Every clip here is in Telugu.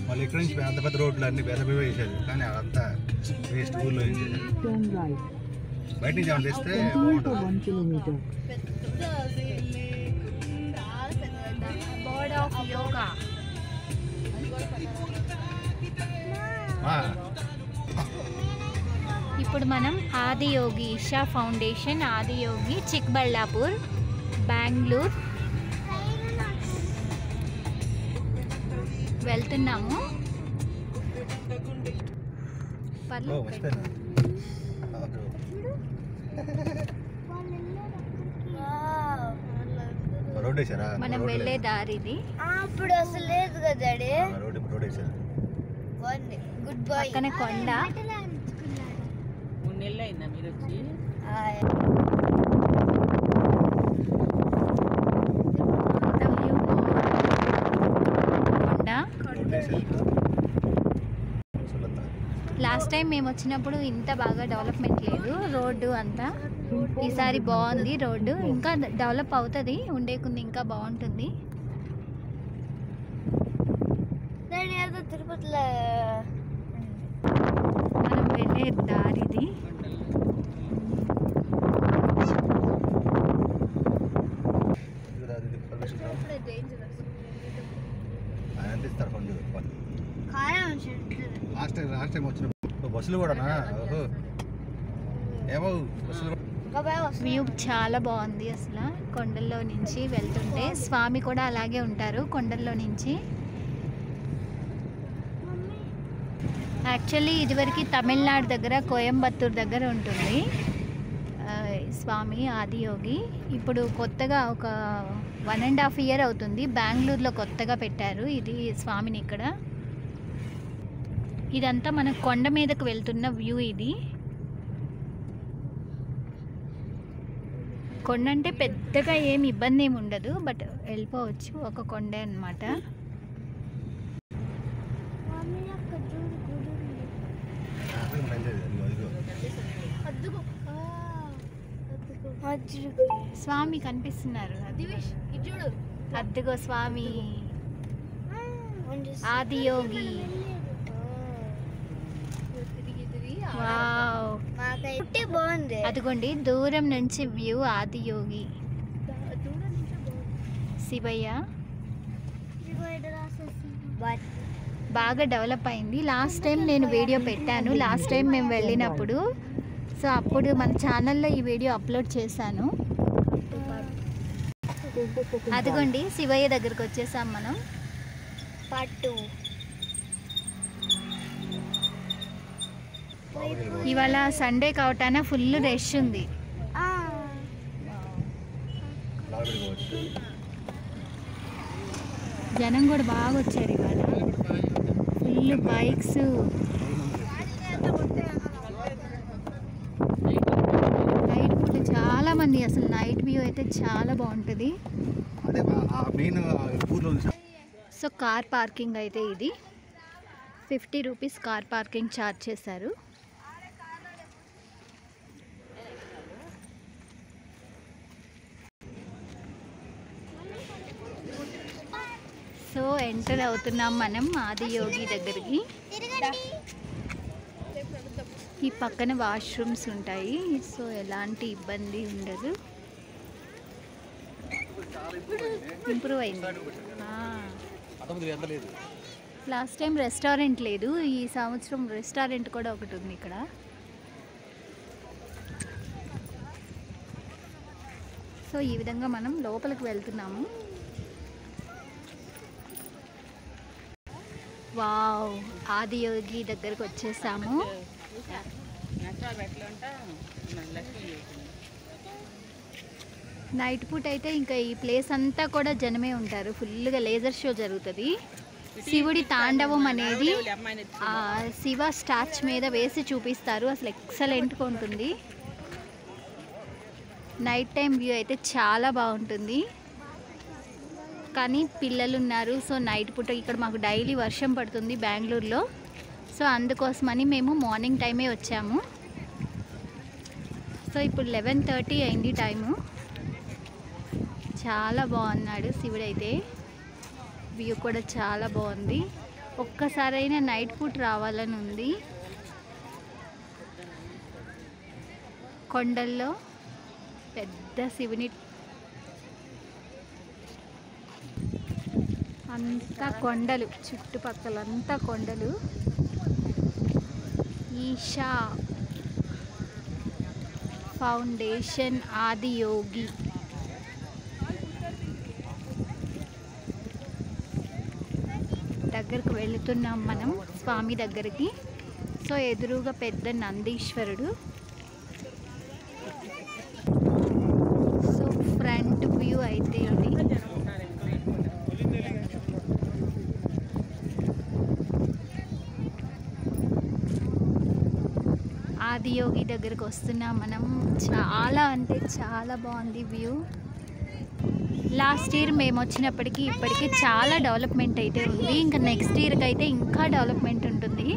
వాళ్ళు ఇక్కడ నుంచి అంత పెద్ద రోడ్లు అన్ని పెద్ద వేసేది, కానీ అదంతా వేస్ట్ ఊళ్ళో వేసేది. బయట నుంచి ఏమైనా తెస్తే ఇప్పుడు మనం ఆదియోగి ఇషా ఫౌండేషన్ ఆదియోగి చిక్బళ్ళాపూర్ బెంగళూరు వెళ్తున్నాము. మనం వెళ్ళే దారి ఇది. అప్పుడు అసలు లేదు కదా పక్కన కొండ. లాస్ట్ టైం మేము వచ్చినప్పుడు ఇంత బాగా డెవలప్మెంట్ లేదు రోడ్డు అంతా. ఈసారి బాగుంది రోడ్డు, ఇంకా డెవలప్ అవుతుంది, ఉండేకుంది ఇంకా బాగుంటుంది. తిరుపతిలో మనం వెళ్ళే దారిది. బస్సులు కూడా వ్యూ చాలా బాగుంది అసలు. కొండల్లో నుంచి వెళ్తుంటే స్వామి కూడా అలాగే ఉంటారు కొండల్లో నుంచి. యాక్చువల్లీ ఇదివరకు తమిళనాడు దగ్గర కోయంబత్తూర్ దగ్గర ఉంటుంది స్వామి ఆదియోగి. ఇప్పుడు కొత్తగా ఒక 1.5 year అవుతుంది బెంగళూరులో కొత్తగా పెట్టారు ఇది స్వామిని ఇక్కడ. ఇదంతా మన కొండ మీదకు వెళ్తున్న వ్యూ ఇది. కొండ అంటే పెద్దగా ఏమి ఇబ్బంది ఏమి ఉండదు, బట్ వెళ్ళిపోవచ్చు, ఒక కొండే అన్నమాట. స్వామి కనిపిస్తున్నారు, అద్దుగో స్వామి ఆదియోగి. బాగుంది, అదిగోండి దూరం నుంచి వ్యూ ఆదియోగి. శివయ్య బాగా డెవలప్ అయింది. లాస్ట్ టైం నేను వీడియో పెట్టాను, లాస్ట్ టైం మేము వెళ్ళినప్పుడు. సో అప్పుడు మన ఛానల్లో ఈ వీడియో అప్లోడ్ చేశాను. అదిగోండి శివయ్య దగ్గరకు వచ్చేసాం మనం. పట్టు ఇవాళ సండే కావటాన ఫుల్ రష్ ఉంది. జనం కూడా బాగా వచ్చారు ఇవాళ, ఫుల్ బైక్స్. నైట్ పూట చాలా మంది, అసలు నైట్ వ్యూ అయితే చాలా బాగుంటుంది. సో కార్ పార్కింగ్ అయితే ఇది 50 రూపీస్ కార్ పార్కింగ్ ఛార్జ్ చేశారు. సో ఎంటర్ అవుతున్నాం మనం ఆదియోగి దగ్గరికి. ఈ పక్కన వాష్రూమ్స్ ఉంటాయి, సో ఎలాంటి ఇబ్బంది ఉండదు. ఇంప్రూవ్ అయింది. లాస్ట్ టైం రెస్టారెంట్ లేదు, ఈ సంవత్సరం రెస్టారెంట్ కూడా ఒకటి ఉంది ఇక్కడ. సో ఈ విధంగా మనం లోపలికి వెళ్తున్నాము. వావ్, ఆదియోగి దగ్గరకు వచ్చేసాము. నైట్ పూట అయితే ఇంకా ఈ ప్లేస్ అంతా కూడా జనమే ఉంటారు, ఫుల్గా లేజర్ షో జరుగుతుంది. శివుడి తాండవం అనేది శివ స్టాచ్యూ మీద వేసి చూపిస్తారు, అసలు ఎక్సలెంట్గా ఉంటుంది. నైట్ టైం వ్యూ అయితే చాలా బాగుంటుంది. కానీ పిల్లలు ఉన్నారు, సో నైట్ పూట ఇక్కడ మాకు డైలీ వర్షం పడుతుంది బెంగళూరులో. సో అందుకోసమని మేము మార్నింగ్ టైమే వచ్చాము. సో ఇప్పుడు 11:30 అయింది టైము. చాలా బాగున్నాడు శివుడైతే, వ్యూ కూడా చాలా బాగుంది. ఒక్కసారైనా నైట్ పూట రావాలని ఉంది. కొండల్లో పెద్ద శివుని అంతా కొండలు, చుట్టుపక్కలంతా కొండలు. ఈషా ఫౌండేషన్ ఆదియోగి. దగ్గరకు వెళుతున్నాం మనం స్వామి దగ్గరికి. సో ఎదురుగా పెద్ద నందీశ్వరుడు. సో ఫ్రంట్ వ్యూ అయితే ఇది. ఆదియోగి దగ్గరకు వస్తున్నాం మనం. చాలా అంటే చాలా బాగుంది వ్యూ. లాస్ట్ ఇయర్ మేము వచ్చినప్పటికీ ఇప్పటికీ చాలా డెవలప్మెంట్ అయితే ఉంది. ఇంకా నెక్స్ట్ ఇయర్కి అయితే ఇంకా డెవలప్మెంట్ ఉంటుంది.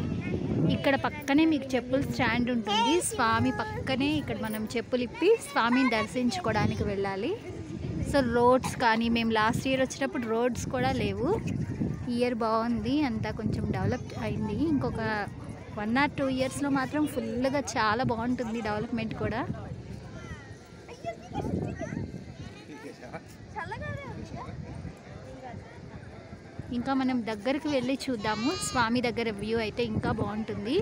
ఇక్కడ పక్కనే మీకు చెప్పుల స్టాండ్ ఉంటుంది. స్వామి పక్కనే ఇక్కడ మనం చెప్పులు ఇప్పి స్వామిని దర్శించుకోవడానికి వెళ్ళాలి. సో రోడ్స్ కానీ, మేము లాస్ట్ ఇయర్ వచ్చినప్పుడు రోడ్స్ కూడా లేవు. ఇయర్ బాగుంది, అంతా కొంచెం డెవలప్ అయింది. ఇంకొక 1 or 2 ఇయర్స్లో మాత్రం ఫుల్గా చాలా బాగుంటుంది డెవలప్మెంట్ కూడా. ఇంకా మనం దగ్గరికి వెళ్ళి చూద్దాము. స్వామి దగ్గర వ్యూ అయితే ఇంకా బాగుంటుంది.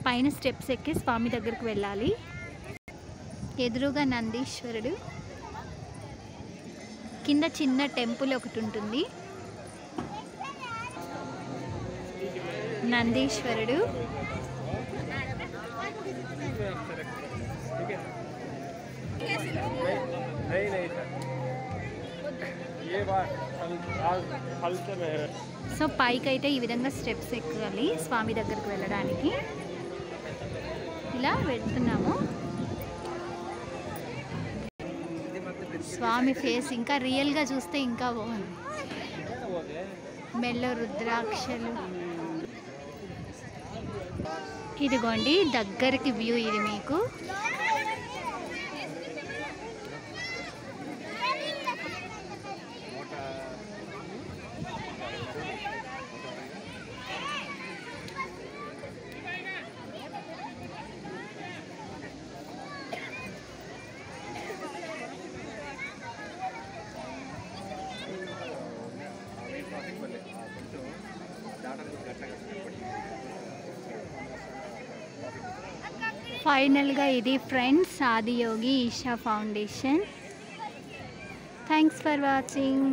పైన స్టెప్స్ ఎక్కి స్వామి దగ్గరికి వెళ్ళాలి. ఎదురుగా నందీశ్వరుడు, కింద చిన్న టెంపుల్ ఒకటి ఉంటుంది. నందీశ్వరుడు, సో పైకి అయితే ఈ విధంగా స్టెప్స్ ఎక్కాలి స్వామి దగ్గరికి వెళ్ళడానికి. ఇలా వెళ్తున్నాము. స్వామి ఫేస్ ఇంకా రియల్గా చూస్తే ఇంకా బాగుంది. మెల్ల రుద్రాక్షలు. ఇదిగోండి దగ్గరికి వ్యూ ఇది మీకు. ఫైనల్గా ఇది friends Adiyogi Isha foundation. Thanks for watching.